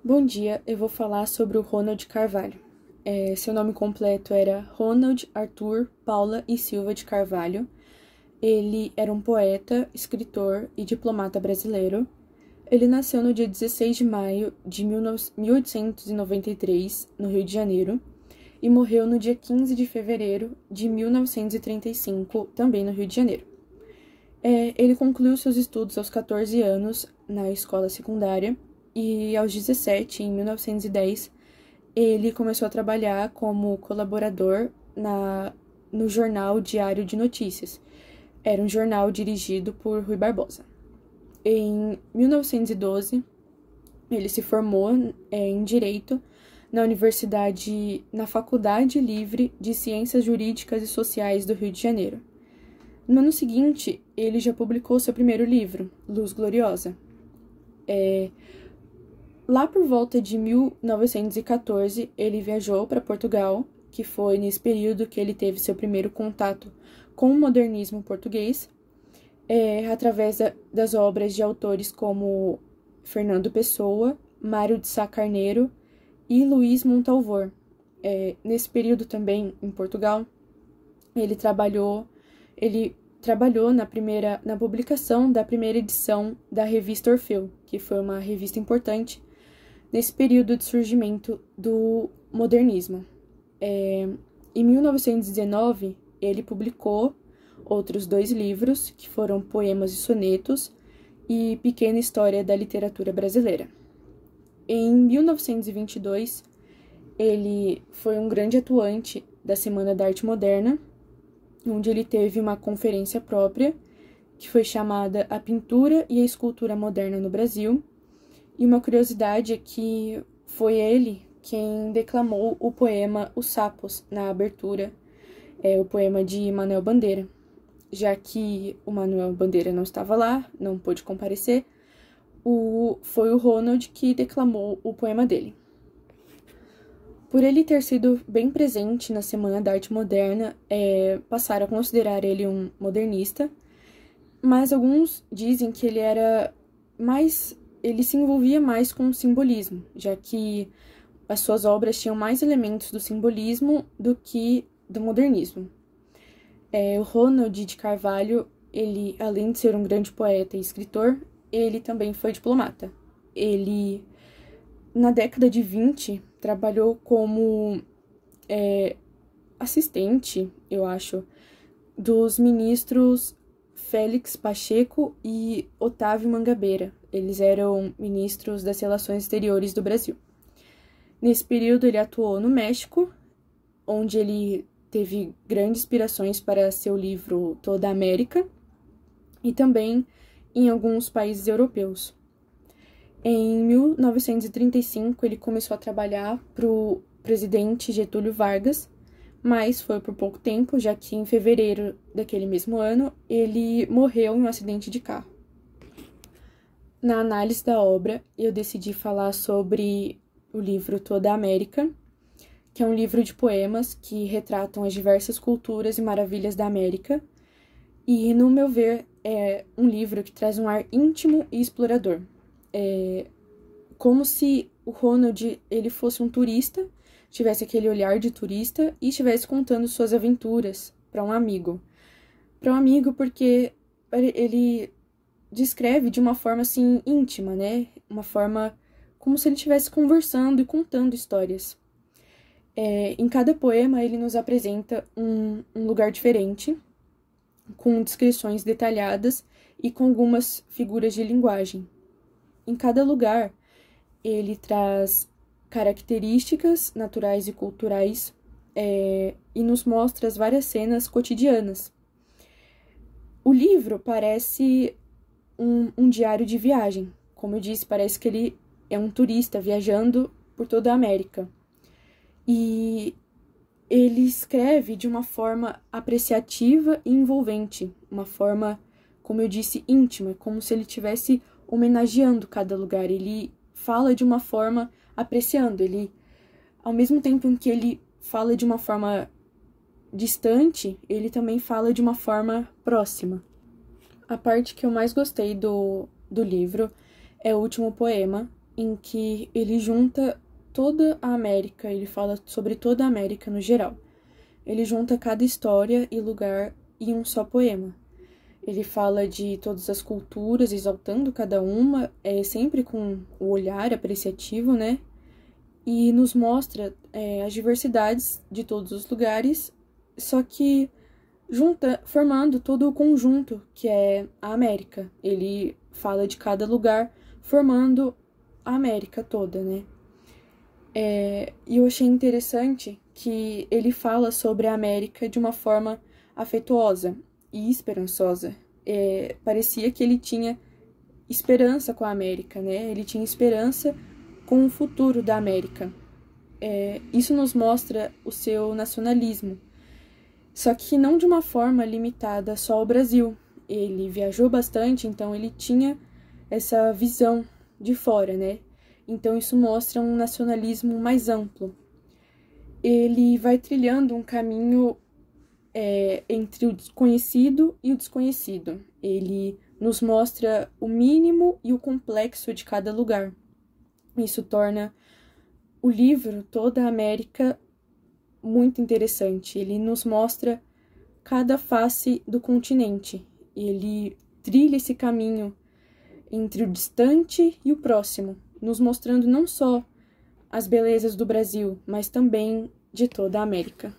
Bom dia, eu vou falar sobre o Ronald Carvalho. Seu nome completo era Ronald Arthur Paula e Silva de Carvalho. Ele era um poeta, escritor e diplomata brasileiro. Ele nasceu no dia 16 de maio de 1893, no Rio de Janeiro, e morreu no dia 15 de fevereiro de 1935, também no Rio de Janeiro. Ele concluiu seus estudos aos 14 anos na escola secundária e aos 17, em 1910, ele começou a trabalhar como colaborador no jornal Diário de Notícias. Era um jornal dirigido por Rui Barbosa. Em 1912, ele se formou em Direito na Faculdade Livre de Ciências Jurídicas e Sociais do Rio de Janeiro. No ano seguinte, ele já publicou seu primeiro livro, Luz Gloriosa. Lá por volta de 1914, ele viajou para Portugal, que foi nesse período que ele teve seu primeiro contato com o modernismo português, através das obras de autores como Fernando Pessoa, Mário de Sá Carneiro e Luís Montalvor. Nesse período também, em Portugal, ele trabalhou na publicação da primeira edição da revista Orfeu, que foi uma revista importante nesse período de surgimento do modernismo. Em 1919, ele publicou outros 2 livros, que foram Poemas e Sonetos e Pequena História da Literatura Brasileira. Em 1922, ele foi um grande atuante da Semana da Arte Moderna, onde ele teve uma conferência própria, que foi chamada A Pintura e a Escultura Moderna no Brasil. E uma curiosidade é que foi ele quem declamou o poema Os Sapos na abertura, o poema de Manuel Bandeira. Já que o Manuel Bandeira não estava lá, não pôde comparecer, foi o Ronald que declamou o poema dele. Por ele ter sido bem presente na Semana da Arte Moderna, passaram a considerar ele um modernista, mas alguns dizem que ele se envolvia mais com o simbolismo, já que as suas obras tinham mais elementos do simbolismo do que do modernismo. O Ronald de Carvalho, ele, além de ser um grande poeta e escritor, ele também foi diplomata. Ele, na década de 20, trabalhou como assistente, eu acho, dos ministros Félix Pacheco e Otávio Mangabeira. Eles eram ministros das Relações Exteriores do Brasil. Nesse período, ele atuou no México, onde ele teve grandes inspirações para seu livro Toda a América, e também em alguns países europeus. Em 1935, ele começou a trabalhar para o presidente Getúlio Vargas, mas foi por pouco tempo, já que em fevereiro daquele mesmo ano, ele morreu em um acidente de carro. Na análise da obra, eu decidi falar sobre o livro Toda a América, que é um livro de poemas que retratam as diversas culturas e maravilhas da América, e, no meu ver, é um livro que traz um ar íntimo e explorador. Como se o Ronald ele fosse um turista, tivesse aquele olhar de turista e estivesse contando suas aventuras para um amigo. Para um amigo porque ele descreve de uma forma assim íntima, né? Uma forma como se ele estivesse conversando e contando histórias. Em cada poema ele nos apresenta um lugar diferente, com descrições detalhadas e com algumas figuras de linguagem. Em cada lugar ele traz características naturais e culturais e nos mostra as várias cenas cotidianas. O livro parece um diário de viagem. Como eu disse, parece que ele é um turista viajando por toda a América. E ele escreve de uma forma apreciativa e envolvente, uma forma, como eu disse, íntima, como se ele estivesse homenageando cada lugar. Ele fala de uma forma apreciando, ao mesmo tempo em que ele fala de uma forma distante, ele também fala de uma forma próxima. A parte que eu mais gostei do livro é o último poema, em que ele junta toda a América, ele fala sobre toda a América no geral. Ele junta cada história e lugar em um só poema. Ele fala de todas as culturas, exaltando cada uma, sempre com o olhar apreciativo, né? E nos mostra as diversidades de todos os lugares, só que formando todo o conjunto que é a América. Ele fala de cada lugar, formando a América toda, né? E eu achei interessante que ele fala sobre a América de uma forma afetuosa e esperançosa. Parecia que ele tinha esperança com a América, né? Ele tinha esperança com o futuro da América. Isso nos mostra o seu nacionalismo, só que não de uma forma limitada só ao Brasil. Ele viajou bastante, então ele tinha essa visão de fora, né? Então isso mostra um nacionalismo mais amplo. Ele vai trilhando um caminho entre o conhecido e o desconhecido. Ele nos mostra o mínimo e o complexo de cada lugar. Isso torna o livro, toda a América, muito interessante. Ele nos mostra cada face do continente. Ele trilha esse caminho entre o distante e o próximo, nos mostrando não só as belezas do Brasil, mas também de toda a América.